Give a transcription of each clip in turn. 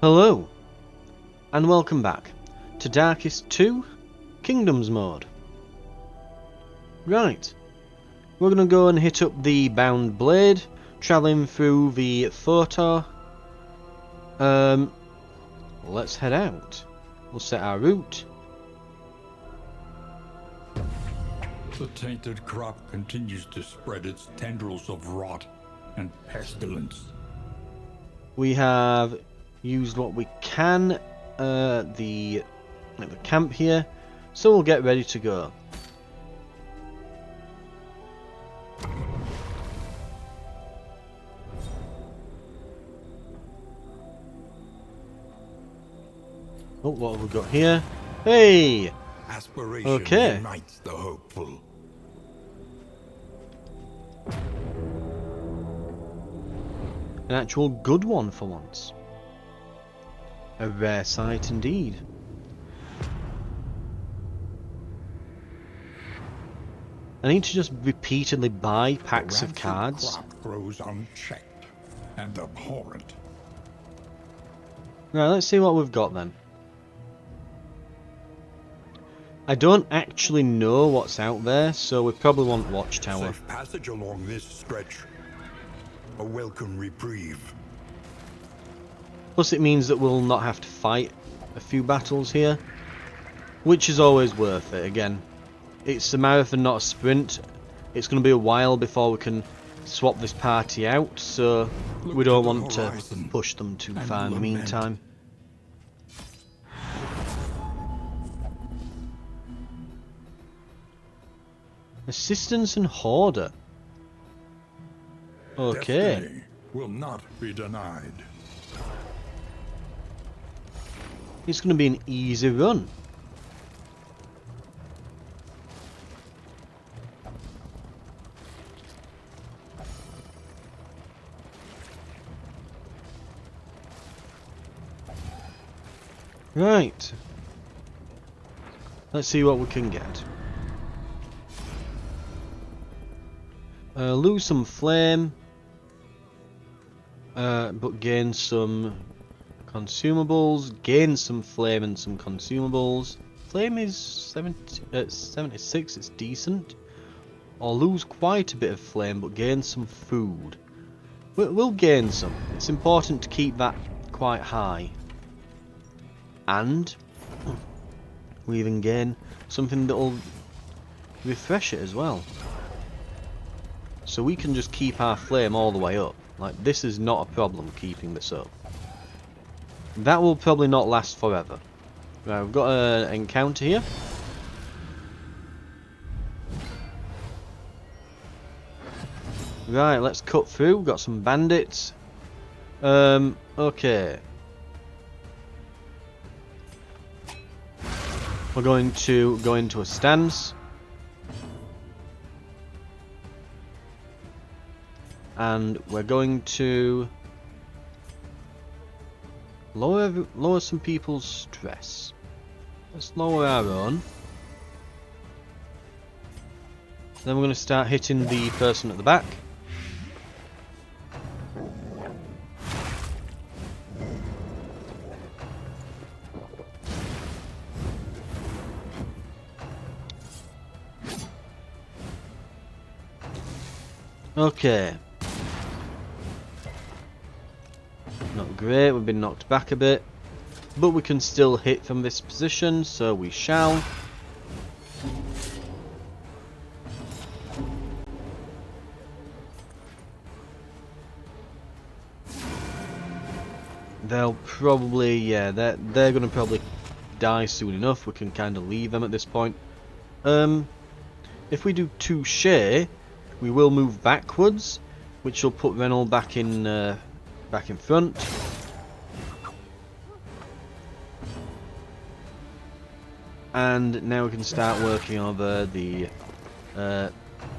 Hello, and welcome back to Darkest 2 Kingdoms mode. Right, we're going to go and hit up the Bound Blade, travelling through the Photo. Let's head out. We'll set our route. The tainted crop continues to spread its tendrils of rot and pestilence. We have used what we can at the camp here, so we'll get ready to go. Oh, what have we got here? Hey! Aspiration Okay. unites the hopeful. An actual good one for once. A rare sight indeed. I need to just repeatedly buy packs of cards. The crop grows unchecked and abhorrent. Right, let's see what we've got then. I don't actually know what's out there, so we probably want Watchtower. Safe passage along this stretch. A welcome reprieve. Plus it means that we'll not have to fight a few battles here, which is always worth it. Again, it's a marathon, not a sprint. It's going to be a while before we can swap this party out, so we don't want to push them too far in the meantime. Assistance and Hoarder. Okay. Destiny will not be denied. It's going to be an easy run. Right. Let's see what we can get. Lose some flame, but gain some consumables. Gain some flame and some consumables. Flame is 76, it's decent. Or lose quite a bit of flame, but gain some food. We'll gain some. It's important to keep that quite high. And we even gain something that'll refresh it as well. So we can just keep our flame all the way up. Like, this is not a problem keeping this up. That will probably not last forever. Right, we've got an encounter here. Right, let's cut through. We've got some bandits. Okay. We're going to go into a stance. And we're going to lower some people's stress. Let's lower our own. Then we're going to start hitting the person at the back. Okay. Not great, we've been knocked back a bit, but we can still hit from this position, so we shall. They'll probably, yeah, they're going to probably die soon enough. We can kind of leave them at this point. If we do touche, we will move backwards, which will put Reynold back in front. And now we can start working over the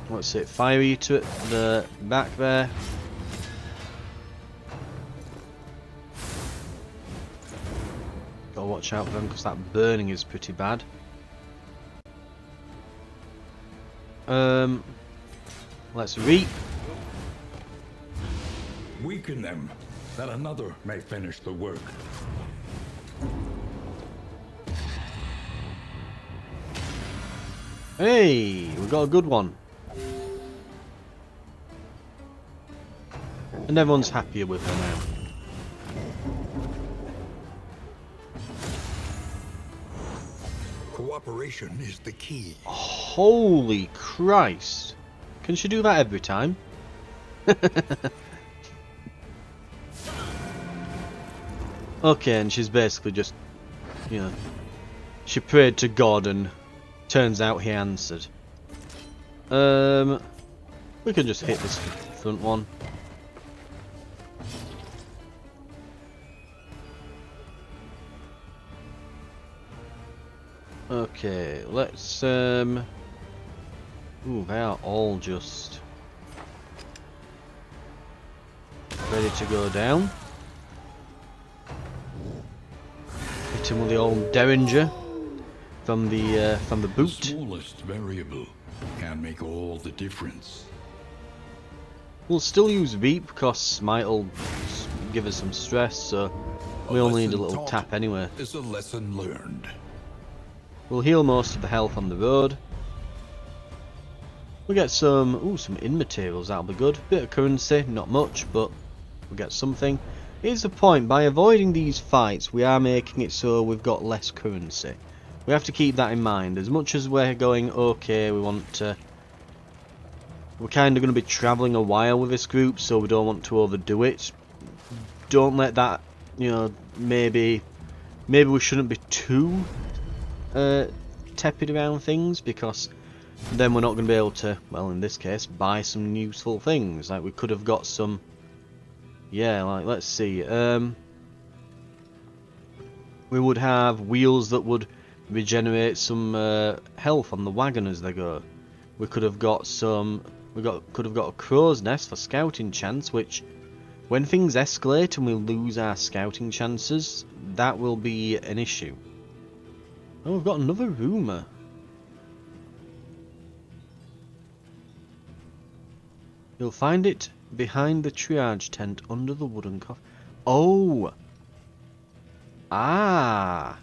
what's it, fire eater at the back there. Gotta watch out for them because that burning is pretty bad. Let's reap. Weaken them. that another may finish the work. Hey, we got a good one. And everyone's happier with her now. Cooperation is the key. Holy Christ. Can she do that every time? Okay, and she's basically just, you know, she prayed to God and turns out he answered. We can just hit this front one. Okay, let's ooh, they are all just ready to go down. Hit him with the old derringer from the boot. The smallest variable can make all the difference. We'll still use Veep because Smite'll give us some stress, so we only need a little tap anyway. Is a lesson learned. We'll heal most of the health on the road. We'll get some in materials, that'll be good. Bit of currency, not much, but we'll get something. Here's the point, by avoiding these fights, we are making it so we've got less currency. We have to keep that in mind. As much as we're going, okay, we're kind of going to be travelling a while with this group, so we don't want to overdo it. Don't let that, you know, maybe we shouldn't be too tepid around things, because then we're not going to be able to, well, in this case, buy some useful things. Like we could have got some, yeah, like let's see, we would have wheels that would regenerate some health on the wagon as they go. We could have got some, could have got a crow's nest for scouting chance, which when things escalate and we lose our scouting chances, that will be an issue. Oh, we've got another rumour. You'll find it behind the triage tent under the wooden coffin. Oh! Ah!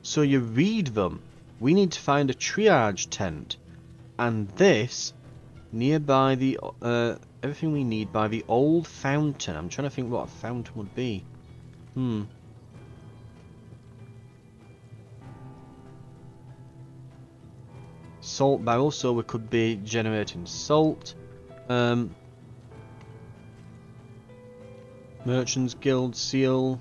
So you read them. We need to find a triage tent. And this, nearby the, everything we need by the old fountain. I'm trying to think what a fountain would be. Salt barrel, so we could be generating salt. Merchants Guild seal.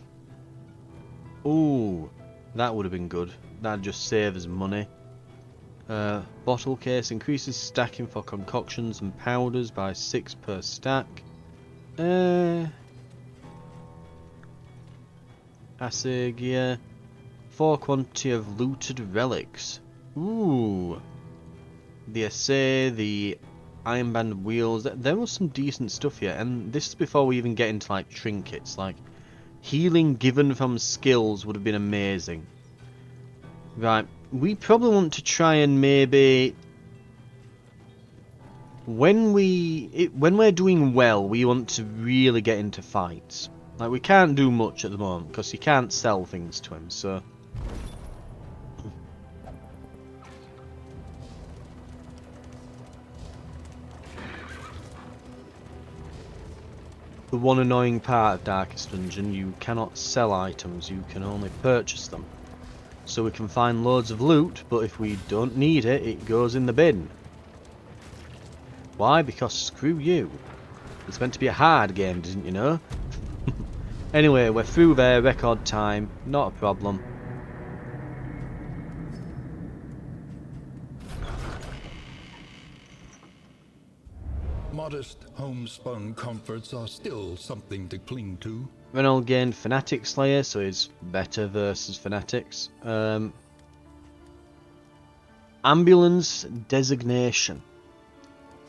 Ooh, that would have been good. That'd just save us money. Bottle case increases stacking for concoctions and powders by 6 per stack. Assay gear. 4 quantity of looted relics. Ooh. The assay, the iron band wheels, there was some decent stuff here, and this is before we even get into like trinkets. Like healing given from skills would have been amazing. Right, we probably want to try and maybe when we're doing well, we want to really get into fights. Like we can't do much at the moment because you can't sell things to him, so the one annoying part of Darkest Dungeon, you cannot sell items, you can only purchase them. So we can find loads of loot, but if we don't need it, it goes in the bin. Why? Because screw you. It's meant to be a hard game, didn't you know? Anyway, we're through there, record time, not a problem. Modest homespun comforts are still something to cling to. Renault gained Fanatic Slayer, so he's better versus Fanatics. Ambulance designation.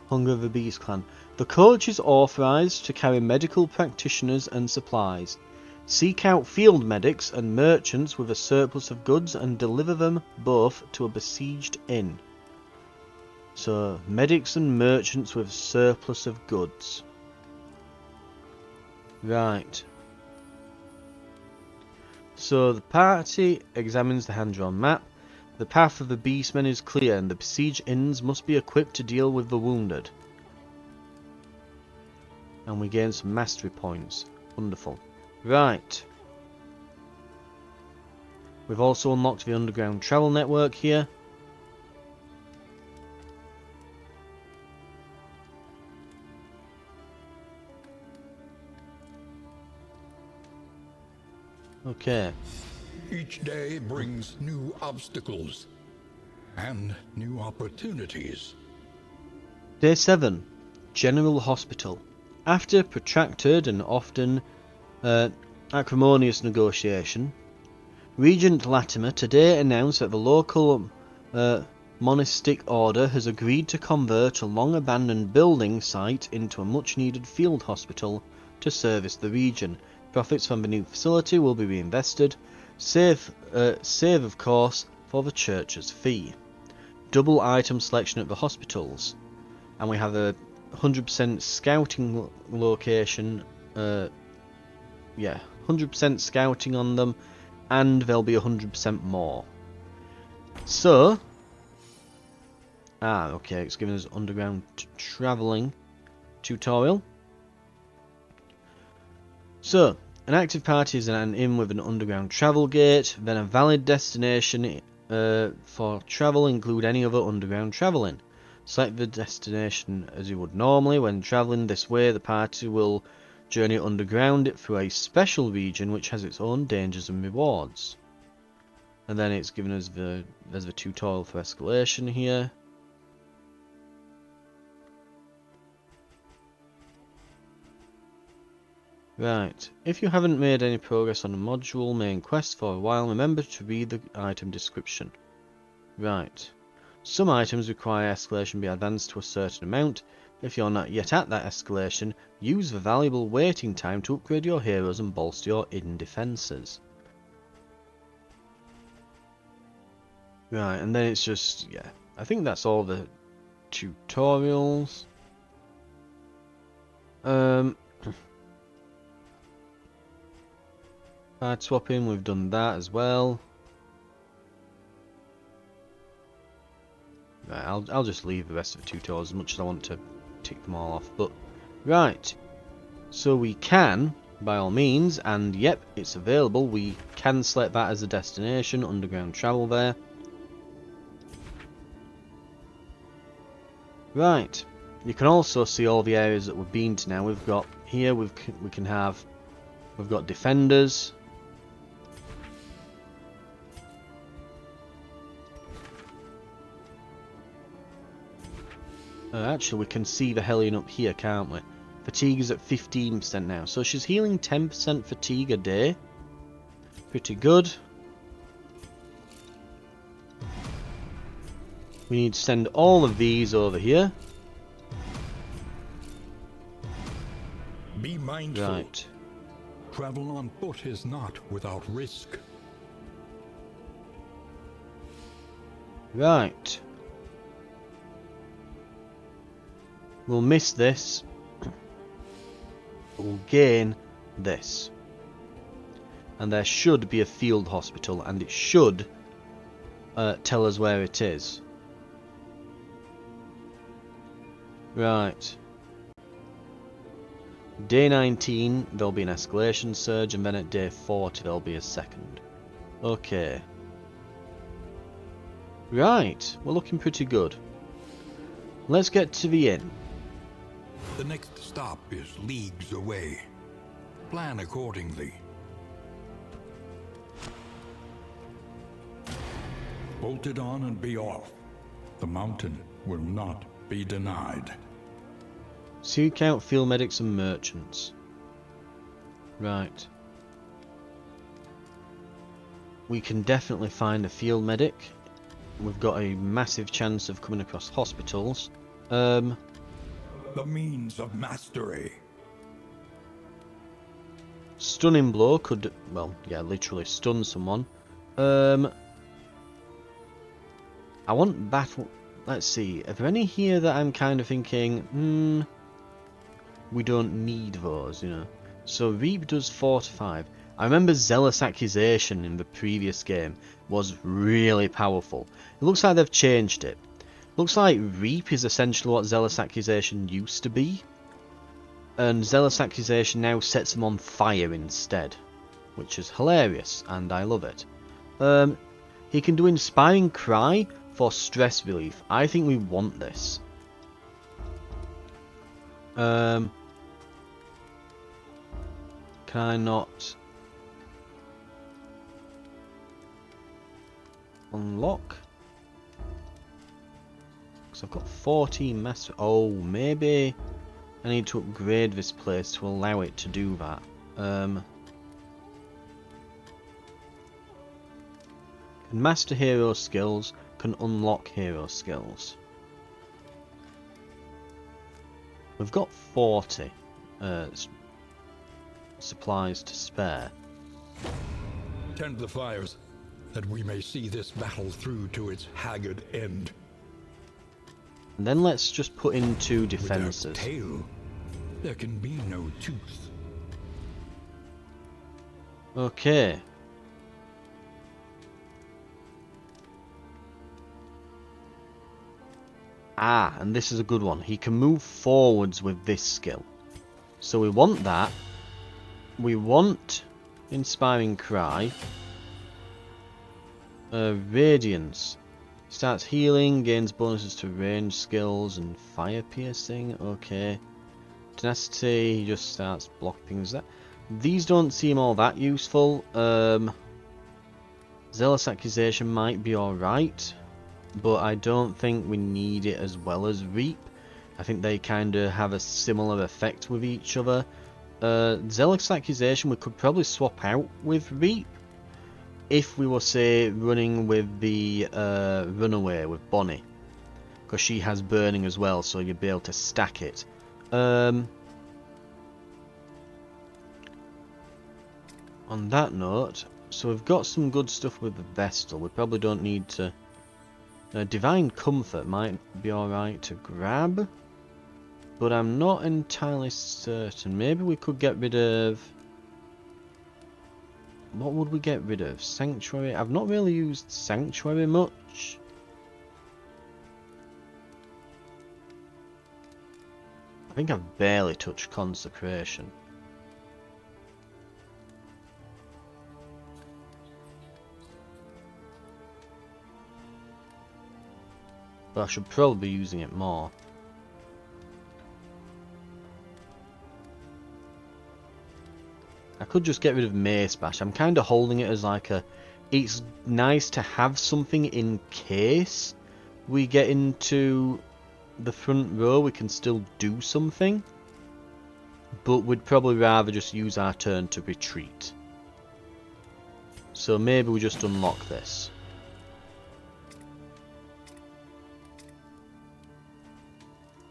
Hunger of the Beast Clan. The coach is authorised to carry medical practitioners and supplies. Seek out field medics and merchants with a surplus of goods and deliver them both to a besieged inn. So, medics and merchants with surplus of goods. Right. So the party examines the hand-drawn map. The path of the beastmen is clear and the besieged inns must be equipped to deal with the wounded. And we gain some mastery points. Wonderful. Right. We've also unlocked the underground travel network here. Okay. Each day brings new obstacles and new opportunities. Day 7. General Hospital. After protracted and often acrimonious negotiation, Regent Latimer today announced that the local monastic order has agreed to convert a long-abandoned building site into a much-needed field hospital to service the region. Profits from the new facility will be reinvested, save of course for the church's fee. Double item selection at the hospitals, and we have a 100% scouting location. 100% scouting on them, and there'll be 100% more. So, okay, it's giving us underground travelling tutorial. So, an active party is an inn with an underground travel gate, then a valid destination for travel include any other underground travelling. Select the destination as you would normally. When travelling this way, the party will journey underground through a special region which has its own dangers and rewards. And then it's given us there's the tutorial for escalation here. Right, if you haven't made any progress on the module main quest for a while, remember to read the item description. Right, some items require escalation be advanced to a certain amount. If you're not yet at that escalation, use the valuable waiting time to upgrade your heroes and bolster your inn defences. Right, and then it's just, yeah, I think that's all the tutorials. Card swapping, we've done that as well. Right, I'll just leave the rest of the tutorials as much as I want to tick them all off. But right, so we can, by all means, and yep, it's available. We can select that as a destination, underground travel there. Right, you can also see all the areas that we've been to now. We've got here, we've got defenders. Actually, we can see the Hellion up here, can't we? Fatigue is at 15% now. So she's healing 10% fatigue a day. Pretty good. We need to send all of these over here. Be mindful. Right. Travel on foot is not without risk. Right. We'll miss this. We'll gain this. And there should be a field hospital, and it should tell us where it is. Right. Day 19, there'll be an escalation surge, and then at day 40, there'll be a second. Okay. Right, we're looking pretty good. Let's get to the inn. The next stop is leagues away. Plan accordingly. Bolt it on and be off. The mountain will not be denied. Seek out field medics and merchants. Right. We can definitely find a field medic. We've got a massive chance of coming across hospitals. The means of mastery. Stunning blow could, well, yeah, literally stun someone. I want battle. Let's see. Are there any here that I'm kind of thinking, we don't need those, you know? So Reap does 4 to 5. I remember Zealous Accusation in the previous game was really powerful. It looks like they've changed it. Looks like Reap is essentially what Zealous Accusation used to be. And Zealous Accusation now sets them on fire instead. Which is hilarious, and I love it. He can do Inspiring Cry for stress relief. I think we want this. Can I not unlock? Because I've got 14 master. Oh, maybe I need to upgrade this place to allow it to do that. Can master hero skills, can unlock hero skills. We've got 40 supplies to spare. Tend the fires, that we may see this battle through to its haggard end. And then let's just put in 2 defenses. Without tail, there can be no tooth. Okay. Ah, and this is a good one. He can move forwards with this skill. So we want that. We want Inspiring Cry. Radiance. Starts healing, gains bonuses to range skills and fire piercing. Okay. Tenacity, he just starts blocking things. These don't seem all that useful. Zealous Accusation might be alright, but I don't think we need it as well as Reap. I think they kind of have a similar effect with each other. Zealous Accusation we could probably swap out with Reap if we were, say, running with the Runaway with Bonnie, because she has burning as well, so you'd be able to stack it. On that note, so we've got some good stuff with the Vestal. We probably don't need to... Divine Comfort might be alright to grab, but I'm not entirely certain. Maybe we could get rid of... What would we get rid of? Sanctuary? I've not really used Sanctuary much. I think I've barely touched Consecration. But I should probably be using it more. I could just get rid of Mace Bash. I'm kind of holding it as like a... It's nice to have something in case we get into the front row. We can still do something. But we'd probably rather just use our turn to retreat. So maybe we just unlock this.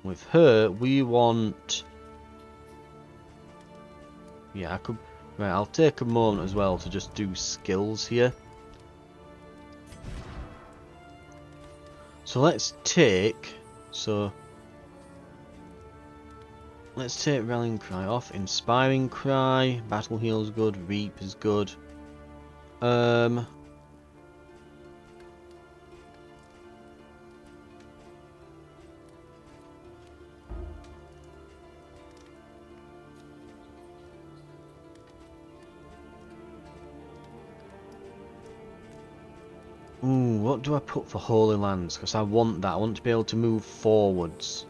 With her, we want... Yeah, I could... Right, I'll take a moment as well to just do skills here. So let's take... Let's take Rallying Cry off. Inspiring Cry. Battle Heal is good. Reap is good. Ooh, what do I put for Holy Lands? Because I want that. I want to be able to move forwards.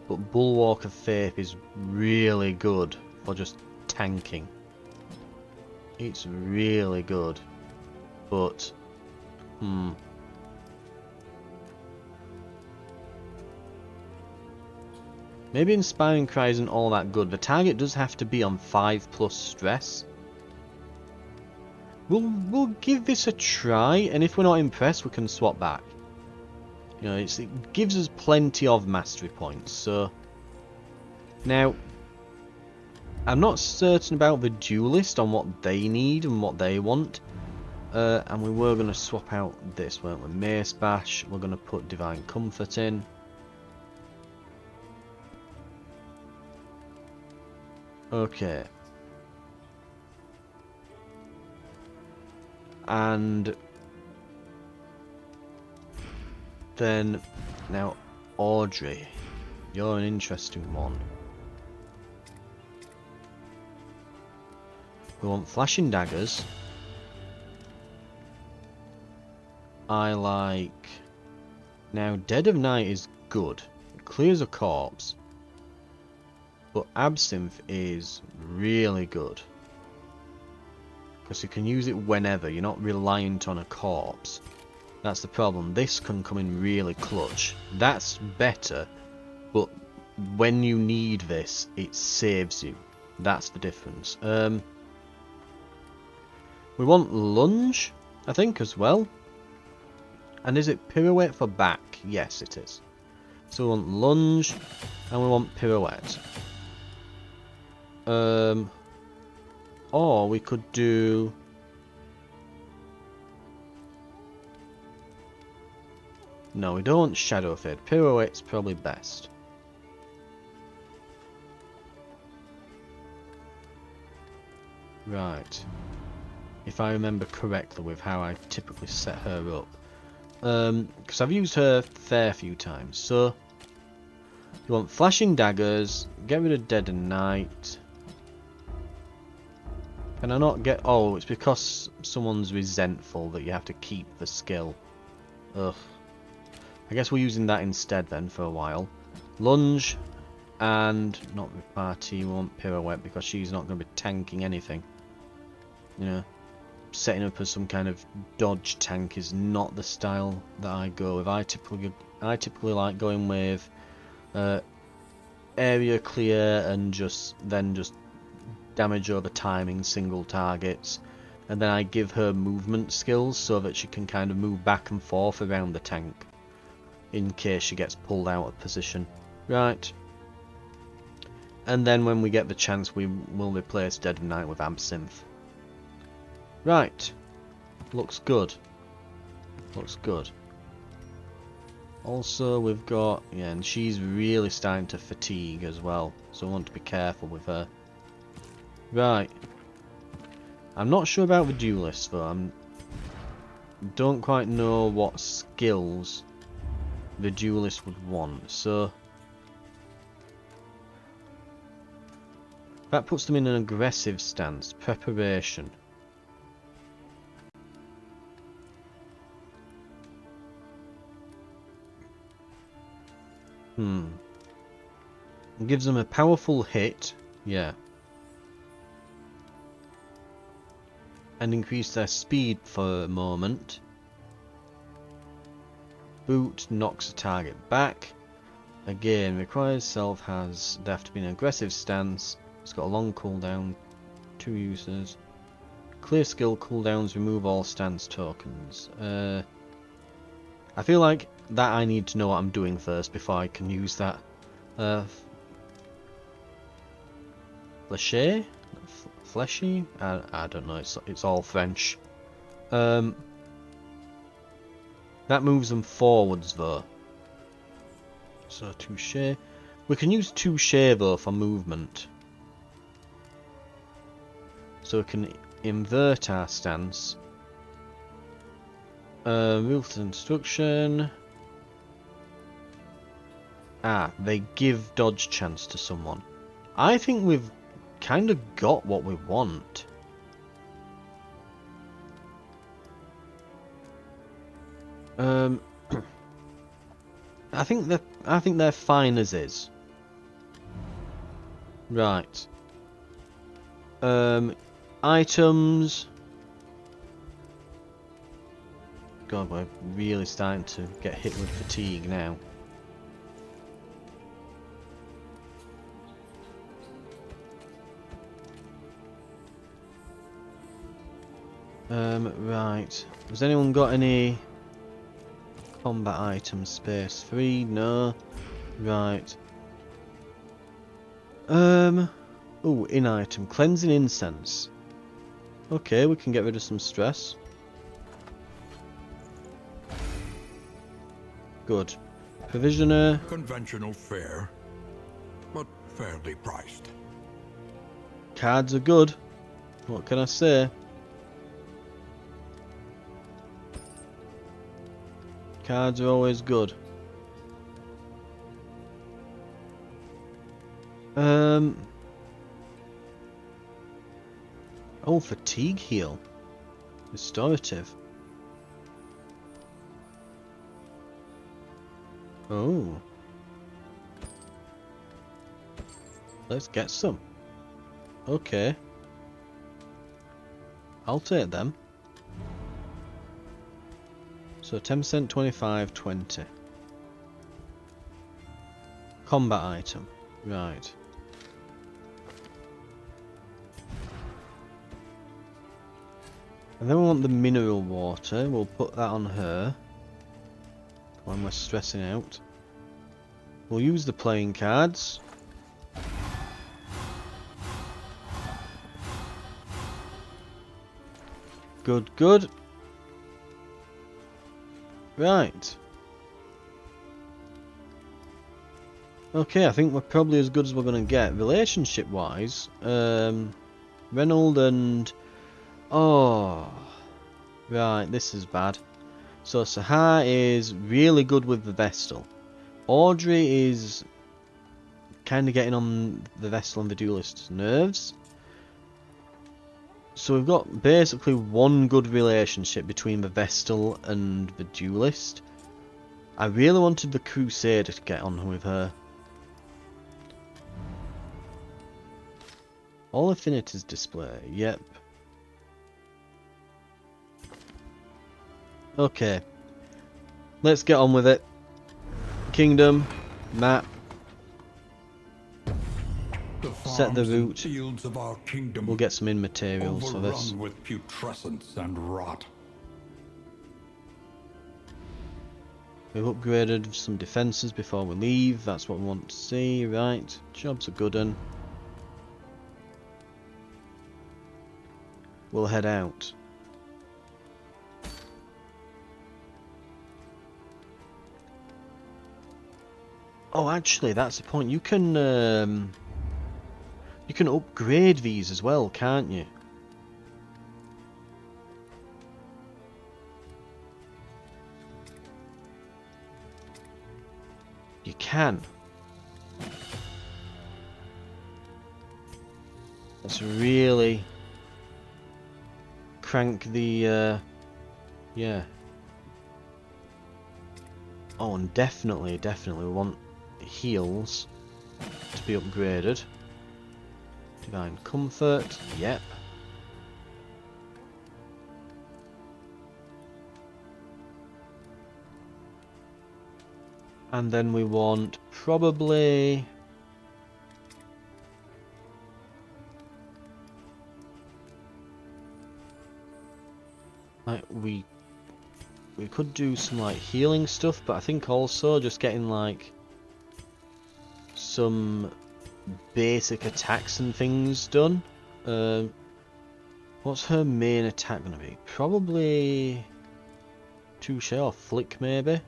But Bulwark of Faith is really good for just tanking. It's really good. But, maybe Inspiring Cry isn't all that good. The target does have to be on 5+ stress. We'll give this a try, and if we're not impressed, we can swap back. You know, it gives us plenty of mastery points. So now, I'm not certain about the duelist on what they need and what they want. And we were going to swap out this, weren't we? Mace Bash. We're going to put Divine Comfort in. Okay. And then, now, Audrey. You're an interesting one. We want Flashing Daggers. I like... Now, Dead of Night is good. It clears a corpse. But Absinthe is really good. Because you can use it whenever. You're not reliant on a corpse. That's the problem. This can come in really clutch. That's better. But when you need this, it saves you. That's the difference. We want Lunge, I think, as well. And is it Pirouette for back? Yes, it is. So we want Lunge, and we want Pirouette. Or we could do... No, we don't want Shadow Fade. Pirouette's probably best. Right. If I remember correctly with how I typically set her up. Because I've used her a fair few times. So, you want Flashing Daggers, get rid of Dead and Night. Can I not get... Oh, it's because someone's resentful that you have to keep the skill. Ugh. I guess we're using that instead then for a while. Lunge, and not Repartee, we want Pirouette because she's not going to be tanking anything. You know, setting up as some kind of dodge tank is not the style that I go with. I typically like going with area clear and just damage over timing single targets, and then I give her movement skills so that she can kind of move back and forth around the tank in case she gets pulled out of position. Right. And then when we get the chance, we will replace Dead of Night with Absinthe. Right. Looks good. Looks good. Also, we've got... Yeah, and she's really starting to fatigue as well. So I want to be careful with her. Right. I'm not sure about the duelist, though. Don't quite know what skills the duelist would want. So... that puts them in an aggressive stance. Preparation. It gives them a powerful hit. Yeah. And increase their speed for a moment. Boot knocks a target back. Again, requires self has... they have to be in an aggressive stance. It's got a long cooldown. 2 uses. Clear skill cooldowns, remove all stance tokens. I feel like that I need to know what I'm doing first before I can use that. Fleshy? Fleshy? I don't know, it's all French. That moves them forwards though. So touche. We can use touche though for movement. So we can invert our stance. Ruthless Instruction. Ah, they give dodge chance to someone. I think we've kind of got what we want. I think they're fine as is. Right. Items. God, we're really starting to get hit with fatigue now. Right. Has anyone got any combat items? Space 3? No. Right. Ooh, in item. Cleansing incense. Okay, we can get rid of some stress. Good. Provisioner. Conventional fare, but fairly priced. Cards are good. What can I say? Cards are always good. Oh, fatigue heal. Restorative. Oh. Let's get some. Okay. I'll take them. So 10%, 25, 20. Combat item. Right. And then we want the mineral water. We'll put that on her when we're stressing out. We'll use the playing cards. Good, good. Right. Okay, I think we're probably as good as we're going to get. Relationship-wise, Reynold and... Oh... Right, this is bad. So Sahar is really good with the Vestal. Audrey is kind of getting on the Vestal and the Duelist's nerves. So we've got basically one good relationship between the Vestal and the Duelist. I really wanted the Crusader to get on with her. All affinities display, yep. Okay. Let's get on with it. Kingdom, map. Set the route. Fields of our kingdom We'll get some in materials for this. overrun with putrescence and rot. We've upgraded some defences before we leave. That's what we want to see. Right. Job's a good one. We'll head out. Oh, actually, that's the point. You can upgrade these as well, can't you? You can. Let's really crank the yeah. Oh, and definitely we want heals to be upgraded. Divine Comfort, yep. And then we want probably... like we could do some like healing stuff, but I think also just getting like some basic attacks and things done. What's her main attack gonna be? Probably Touche or Flick maybe.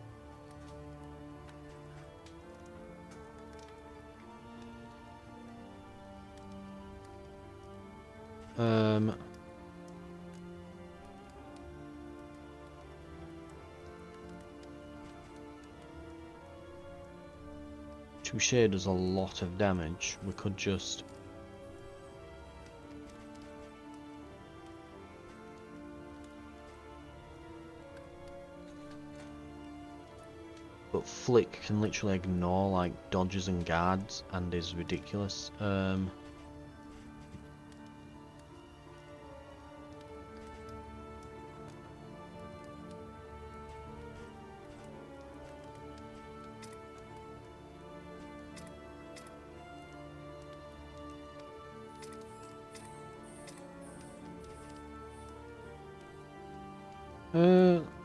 Touche does a lot of damage. We could just... but Flick can literally ignore like dodges and guards and is ridiculous.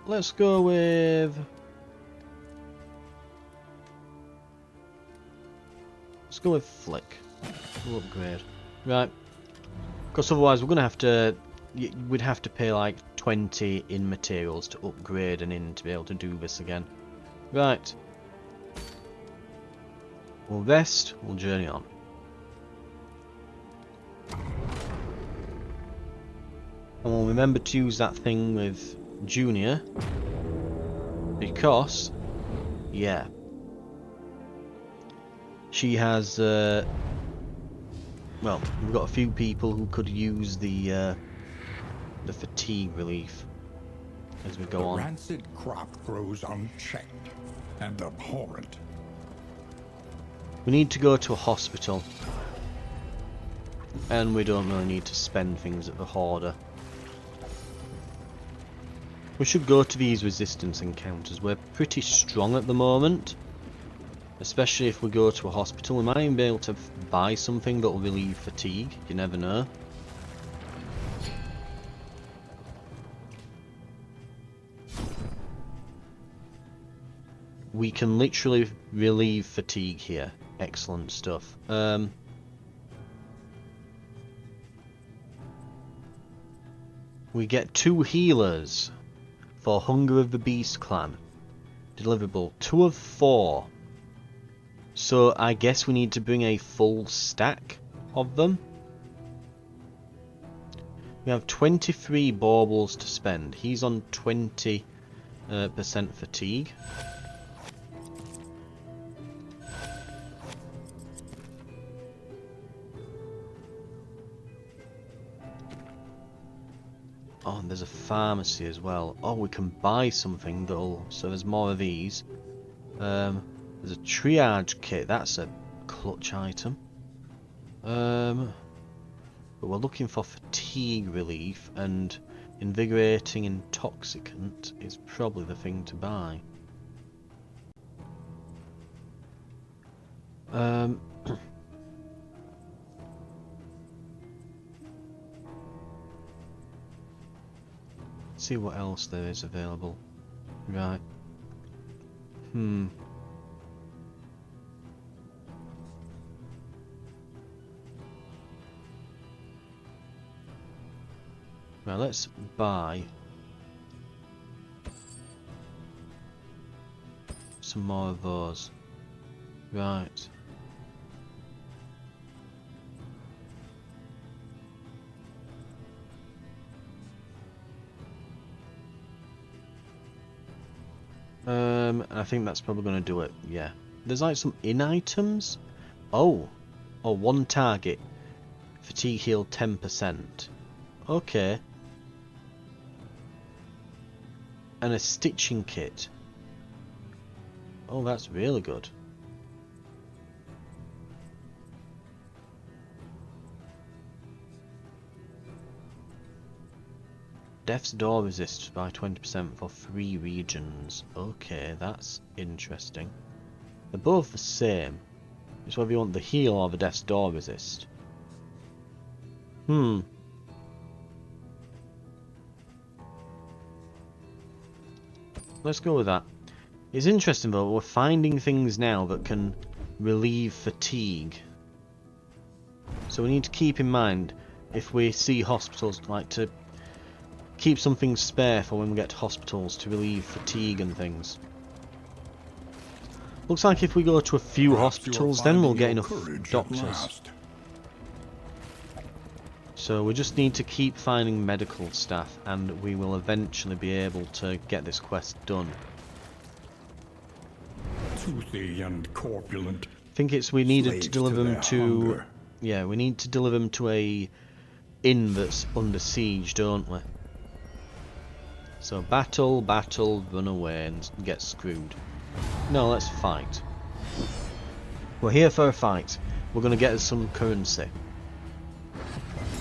Let's go with... let's go with Flick. We'll upgrade. Right. Because otherwise we're going to have to... We'd have to pay like 20 in materials to upgrade and in to be able to do this again. Right. We'll rest, we'll journey on. And we'll remember to use that thing with Junior. Because... yeah. She has... well, we've got a few people who could use the fatigue relief as we go on. The rancid crop grows unchecked and abhorrent. We need to go to a hospital. And we don't really need to spend things at the hoarder. We should go to these resistance encounters. We're pretty strong at the moment. Especially if we go to a hospital. We might even be able to buy something that will relieve fatigue. You never know. We can literally relieve fatigue here. Excellent stuff. We get 2 healers for Hunger of the Beast Clan. Deliverable 2 of 4. So I guess we need to bring a full stack of them. We have 23 baubles to spend. He's on 20% fatigue. Oh, and there's a pharmacy as well. Oh, we can buy something that'll... so there's more of these. There's a triage kit. That's a clutch item. But we're looking for fatigue relief, and invigorating intoxicant is probably the thing to buy. See what else there is available. Right. Right, let's buy some more of those. Right. I think that's probably going to do it, yeah. There's like some in items. Oh, 1 target. Fatigue heal 10%. Okay. And a stitching kit. Oh, that's really good. Death's Door resists by 20% for 3 regions. Okay, that's interesting. They're both the same. It's whether you want the heal or the Death's Door resist. Let's go with that. It's interesting though, we're finding things now that can relieve fatigue. So we need to keep in mind, if we see hospitals, like to keep something spare for when we get to hospitals to relieve fatigue and things. Looks like if we go to a few hospitals, then we'll get enough doctors. So we just need to keep finding medical staff, and we will eventually be able to get this quest done. Toothy and corpulent. I think it's we needed to deliver them their to... hunger. Yeah, we need to deliver them to a inn that's under siege, don't we? So battle, run away and get screwed. No, let's fight. We're here for a fight. We're going to get us some currency.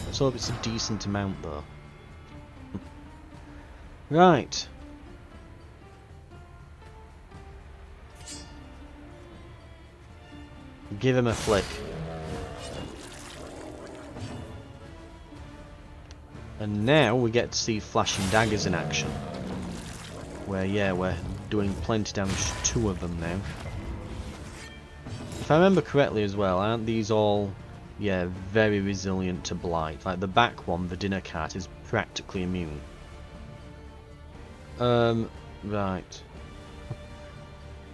Let's hope it's a decent amount though. Right. Give him a flick. And now we get to see flashing daggers in action. Where, yeah, we're doing plenty damage to 2 of them now. If I remember correctly as well, aren't these all Yeah, very resilient to blight. Like the back one, the dinner cat, is practically immune. Right.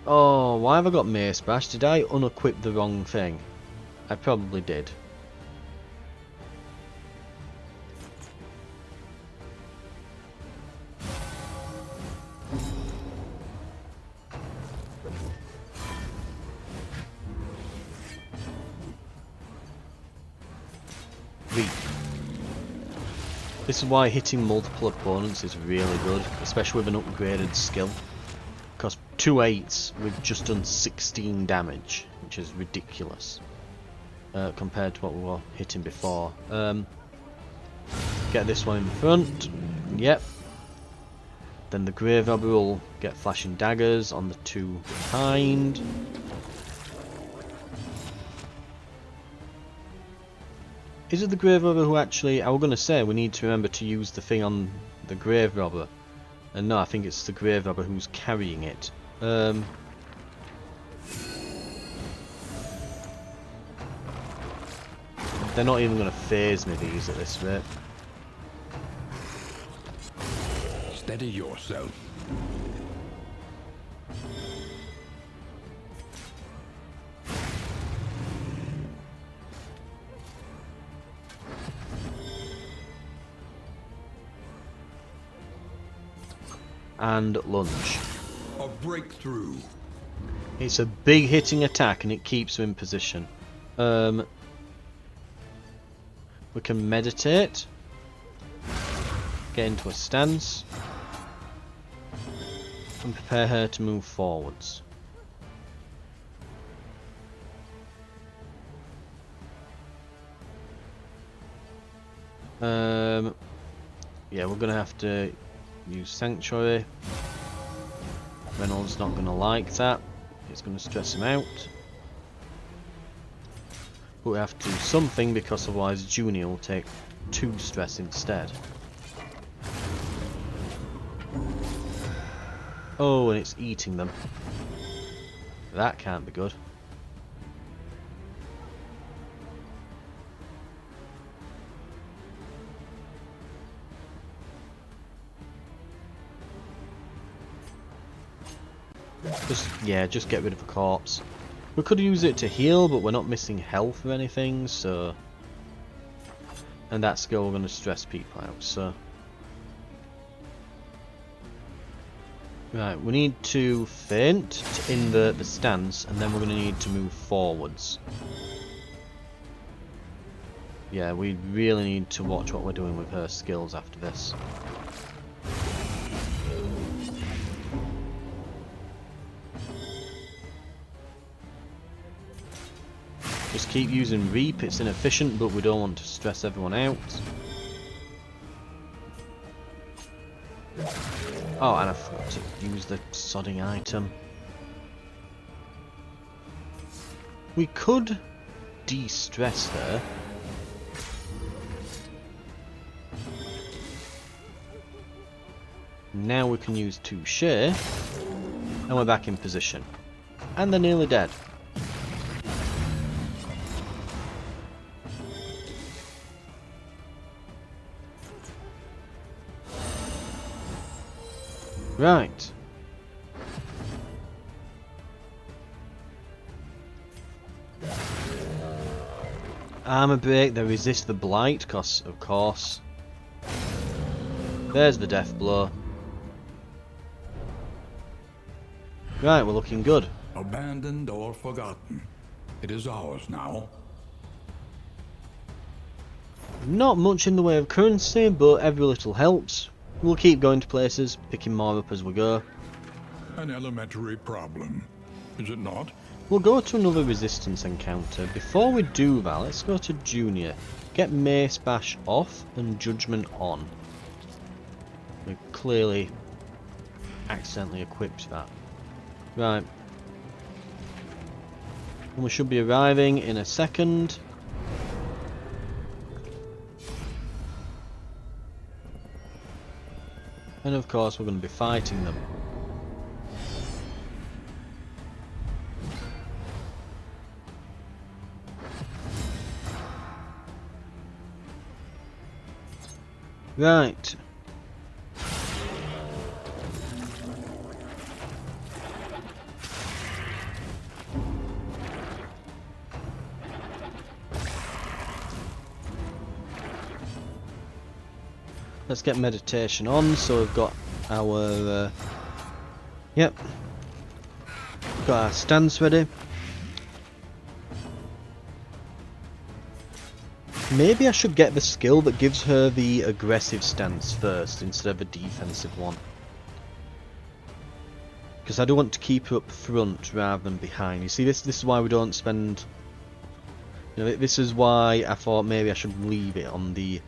Oh, why have I got Mace Bash? Did I unequip the wrong thing? I probably did. Reap. This is why hitting multiple opponents is really good, especially with an upgraded skill. Because 2 8s, we've just done 16 damage, which is ridiculous compared to what we were hitting before. Get this one in front. Yep. Then the Grave Robber will get flashing daggers on the 2 behind. Is it the Grave Robber who actually... I was going to say we need to remember to use the thing on the Grave Robber. And no, I think it's the Grave Robber who's carrying it. They're not even going to phase me these at this rate. Steady yourself. And lunge. A breakthrough. It's a big hitting attack and it keeps you in position. We can meditate. Get into a stance. And prepare her to move forwards. Yeah, we're gonna have to use Sanctuary. Reynolds not gonna like that. It's gonna stress him out. But we have to do something because otherwise Junior will take 2 stress instead. Oh, and it's eating them. That can't be good. Just get rid of a corpse. We could use it to heal, but we're not missing health or anything, so... And that skill we're going to stress people out, so... Right, we need to feint to invert the stance, and then we're going to need to move forwards. Yeah, we really need to watch what we're doing with her skills after this. Just keep using Reap, it's inefficient, but we don't want to stress everyone out. Oh, and I forgot to use the sodding item. We could de-stress her. Now we can use Touche, and we're back in position. And they're nearly dead. Right. Armor break, they resist the blight, because of course. There's the death blow. Right, we're looking good. Abandoned or forgotten. It is ours now. Not much in the way of currency, but every little helps. We'll keep going to places, picking more up as we go. An elementary problem, is it not? We'll go to another resistance encounter. Before we do that, let's go to Junior. Get Mace Bash off and Judgment on. We clearly accidentally equipped that. Right. And we should be arriving in a second. And of course we're going to be fighting them. Right. Let's get meditation on, so we've got our, yep, got our stance ready. Maybe I should get the skill that gives her the aggressive stance first, instead of a defensive one. Because I do want to keep her up front rather than behind. You see, this is why we don't spend... You know, this is why I thought maybe I should leave it on the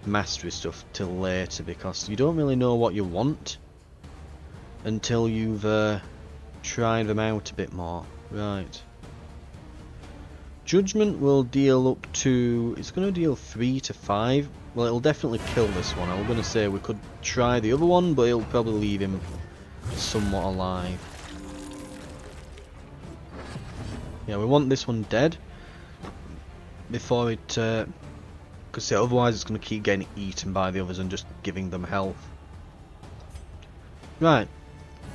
mastery stuff till later, because you don't really know what you want until you've tried them out a bit more. Right. Judgment will deal up to... It's going to deal 3 to 5. Well, it'll definitely kill this one. I was going to say we could try the other one, but it'll probably leave him somewhat alive. Yeah, we want this one dead before it... Because otherwise it's going to keep getting eaten by the others and just giving them health. Right.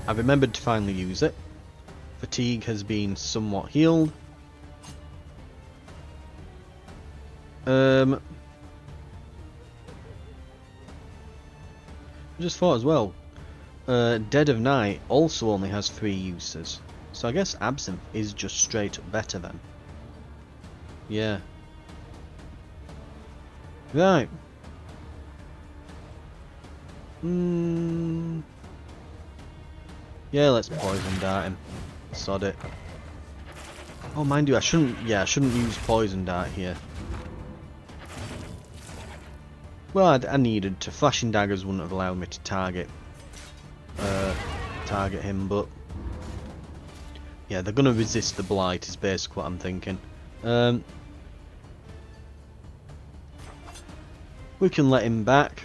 I've remembered to finally use it. Fatigue has been somewhat healed. I just thought as well, Dead of Night also only has 3 uses. So I guess Absinthe is just straight up better then. Yeah. Right. Yeah, let's poison dart him. Sod it. Oh, mind you, I shouldn't use poison dart here. Well, I needed to. Flashing daggers wouldn't have allowed me to target him, but yeah, they're gonna resist the blight is basically what I'm thinking. We can let him back.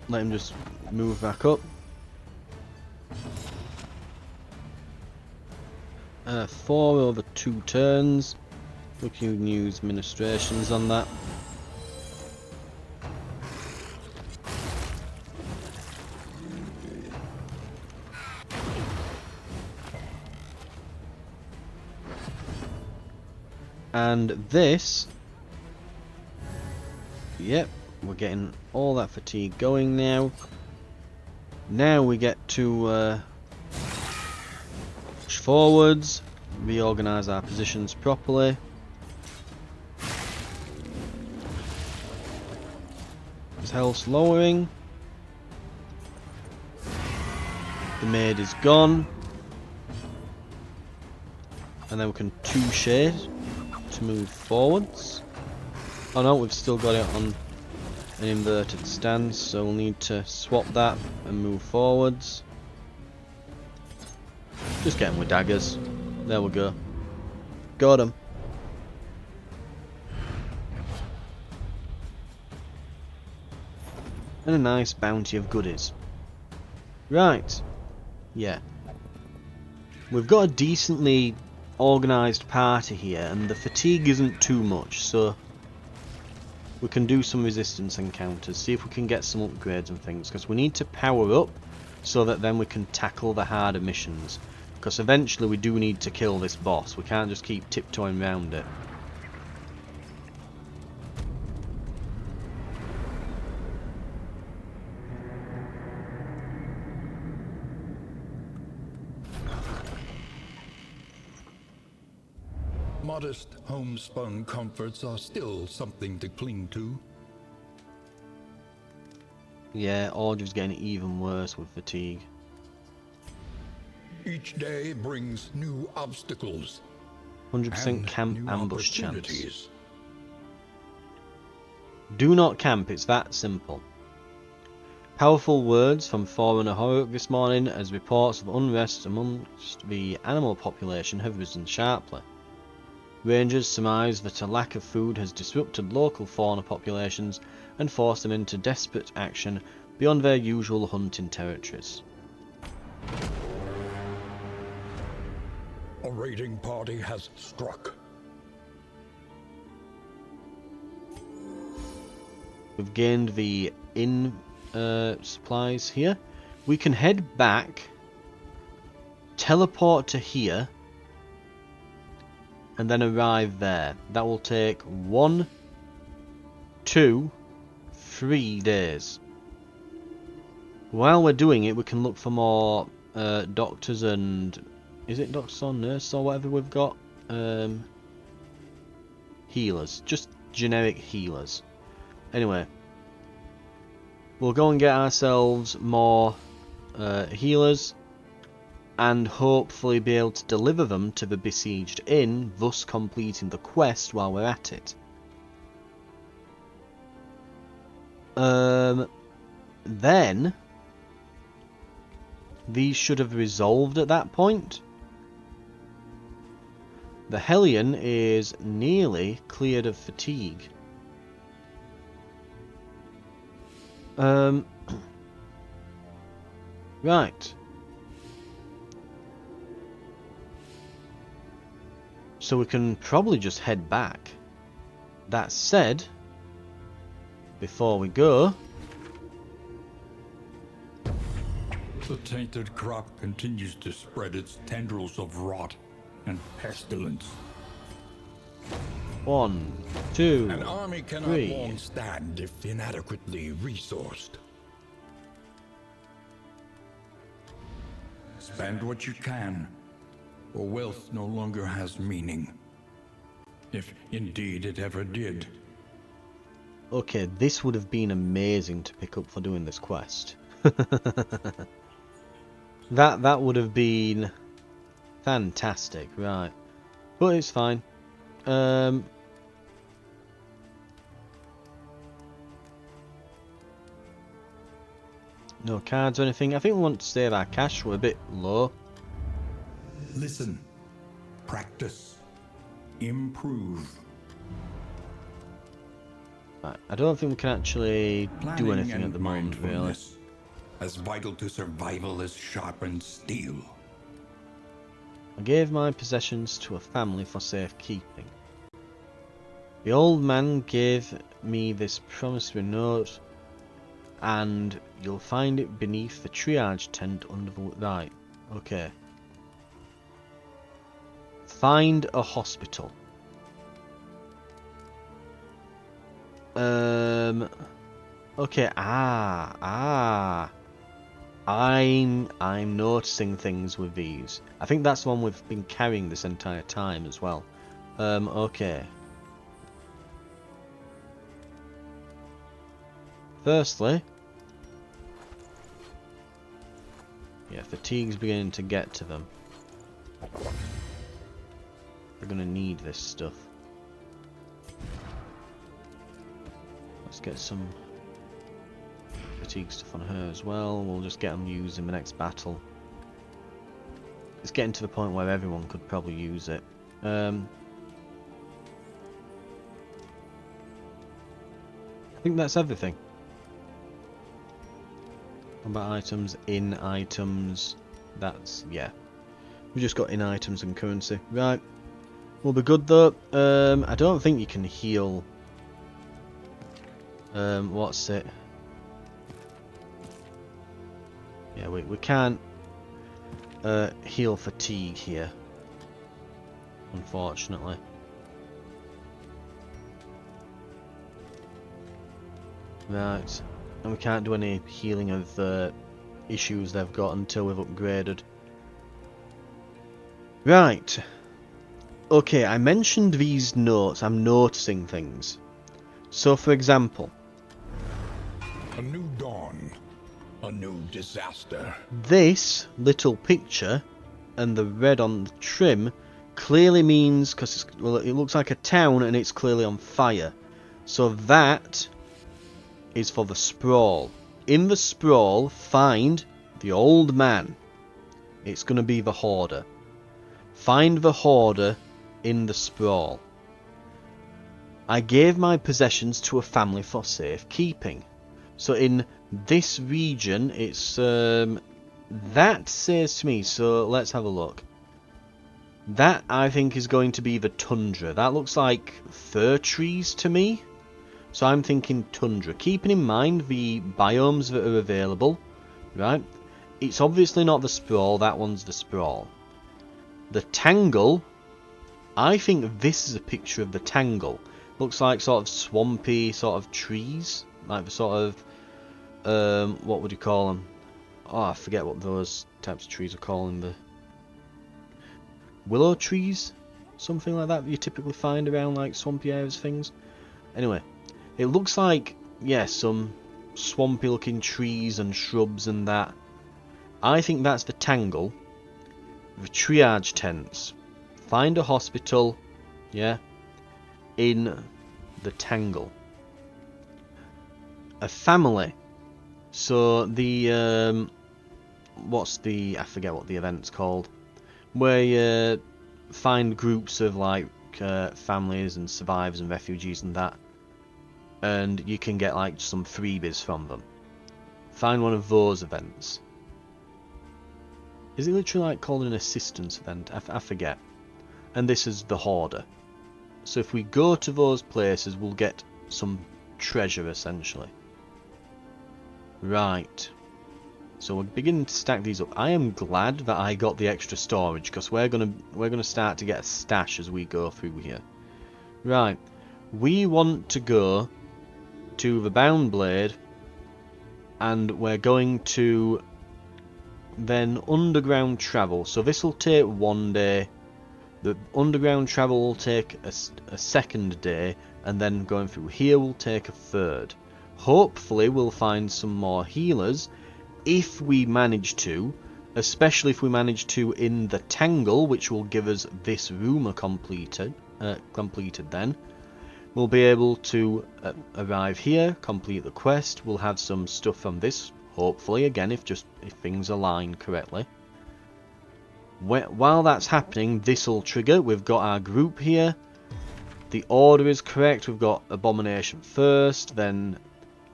Let him just move back up. 4 over 2 turns. We can use ministrations on that. And this, yep, we're getting all that fatigue going now. Now we get to push forwards, reorganise our positions properly. His health's lowering. The maid is gone. And then we can 2 shade to move forwards. Oh no, we've still got it on an inverted stance, so we'll need to swap that and move forwards. Just get him with daggers. There we go. Got him. And a nice bounty of goodies. Right. Yeah. We've got a decently organised party here, and the fatigue isn't too much, so we can do some resistance encounters, see if we can get some upgrades and things, because we need to power up so that then we can tackle the harder missions, because eventually we do need to kill this boss. We can't just keep tiptoeing around it. Modest homespun comforts are still something to cling to. Yeah, Audrey's getting even worse with fatigue. Each day brings new obstacles. 100% camp new ambush chance. opportunities. Do not camp, it's that simple. Powerful words from Forerunner Horror this morning as reports of unrest amongst the animal population have risen sharply. Rangers surmise that a lack of food has disrupted local fauna populations and forced them into desperate action beyond their usual hunting territories. A raiding party has struck. We've gained the inn supplies here. We can head back, teleport to here, and then arrive there. That will take 1, 2, 3 days. While we're doing it, we can look for more doctors and... Is it doctors or nurse or whatever we've got? Healers. Just generic healers. Anyway. We'll go and get ourselves more healers. And hopefully be able to deliver them to the besieged inn, thus completing the quest while we're at it. Then... These should have resolved at that point. The Hellion is nearly cleared of fatigue. Right. So we can probably just head back. That said, before we go... The tainted crop continues to spread its tendrils of rot and pestilence. 1, 2, An army cannot 3. long stand if inadequately resourced. Spend what you can, or wealth no longer has meaning. If indeed it ever did. Okay, this would have been amazing to pick up for doing this quest. That would have been fantastic, right? But it's fine. No cards or anything. I think we want to save our cash. We're a bit low. Listen, practice, improve. Right, I don't think we can actually do Planning anything at and the moment, really. mindfulness, as vital to survival as sharpened steel. I gave my possessions to a family for safekeeping. The old man gave me this promissory note, and you'll find it beneath the triage tent under the... Right, okay. Find a hospital. Okay, I'm noticing things with these. I think that's the one we've been carrying this entire time as well. Okay. Firstly, yeah, fatigue's beginning to get to them. They're gonna need this stuff. Let's get some fatigue stuff on her as well. We'll just get them used in the next battle. It's getting to the point where everyone could probably use it. I think that's everything. Combat items, in items. That's, yeah. We just got in items and currency. Right. We'll be good though. I don't think you can heal. What's it? Yeah, we can't heal fatigue here, unfortunately. Right, and we can't do any healing of issues they've got until we've upgraded. Right. Okay, I mentioned these notes. I'm noticing things. So, for example, A new dawn. A new disaster. this little picture and the red on the trim clearly means, because well, it looks like a town and it's clearly on fire. So that is for the sprawl. In the sprawl, find the old man. It's going to be the hoarder. Find the hoarder in the sprawl. I gave my possessions to a family for safekeeping. So in this region, it's that says to me. So let's have a look. That I think is going to be the tundra. That looks like fir trees to me. So I'm thinking tundra. Keeping in mind the biomes that are available, right? It's obviously not the sprawl, that one's the sprawl. The tangle, I think this is a picture of the tangle. Looks like sort of swampy sort of trees, like the sort of, what would you call them? Oh, I forget what those types of trees are called. The willow trees? Something like that you typically find around like swampy areas things. Anyway, it looks like, yeah, some swampy looking trees and shrubs and that. I think that's the tangle. The triage tents. Find a hospital, yeah, in the tangle. A family. So the, what's the, I forget what the event's called. Where you find groups of like families and survivors and refugees and that. And you can get like some freebies from them. Find one of those events. Is it literally like called an assistance event? I forget. And this is the hoarder. So if we go to those places, we'll get some treasure essentially. Right. So we're beginning to stack these up. I am glad that I got the extra storage because we're gonna start to get a stash as we go through here. Right. We want to go to the Bound Blade, and we're going to then underground travel. So this will take 1 day. The underground travel will take a second day, and then going through here will take a third. Hopefully we'll find some more healers if we manage to, especially if we manage to in the Tangle, which will give us this rumour completed then. We'll be able to arrive here, complete the quest. We'll have some stuff from this, hopefully, again, if things align correctly. While that's happening, this will trigger. We've got our group here. The order is correct. We've got Abomination first, then...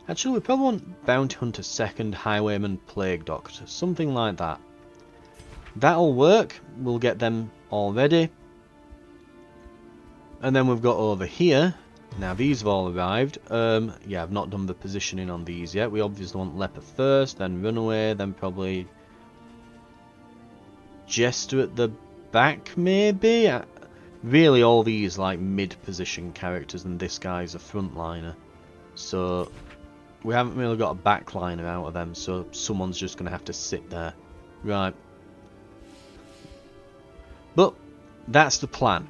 Actually, we probably want Bounty Hunter second, Highwayman, Plague Doctor. Something like that. That'll work. We'll get them all ready. And then we've got over here... Now these have all arrived. Yeah, I've not done the positioning on these yet. We obviously want Leper first, then Runaway, then probably Jester at the back, maybe? Really, all these like mid-position characters, and this guy's a frontliner. So we haven't really got a backliner out of them, so someone's just going to have to sit there. Right. But that's the plan.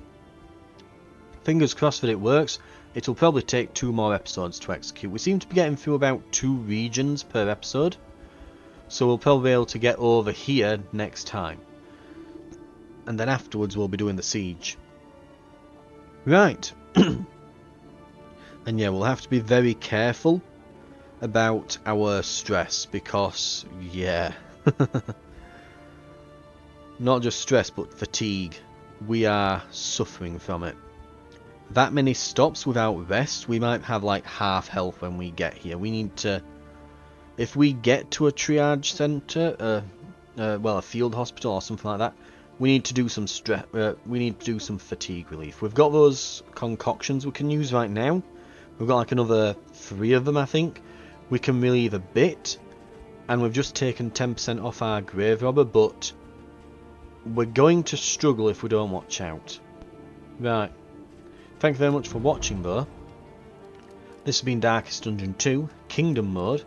Fingers crossed that it works. It'll probably take 2 more episodes to execute. We seem to be getting through about 2 regions per episode. So we'll probably be able to get over here next time. And then afterwards we'll be doing the siege. Right. And yeah, we'll have to be very careful about our stress because, yeah. Not just stress, but fatigue. We are suffering from it. That many stops without rest, we might have like half health when we get here. We need to, if we get to a triage center, well, a field hospital or something like that, we need to do some we need to do some fatigue relief. We've got those concoctions we can use right now. We've got like another 3 of them, I think. We can relieve a bit, and we've just taken 10% off our grave robber, but we're going to struggle if we don't watch out. Right. Thank you very much for watching though. This has been Darkest Dungeon 2, Kingdom Mode,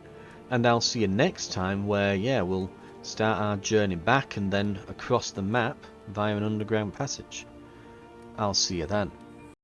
and I'll see you next time where, yeah, we'll start our journey back and then across the map via an underground passage. I'll see you then.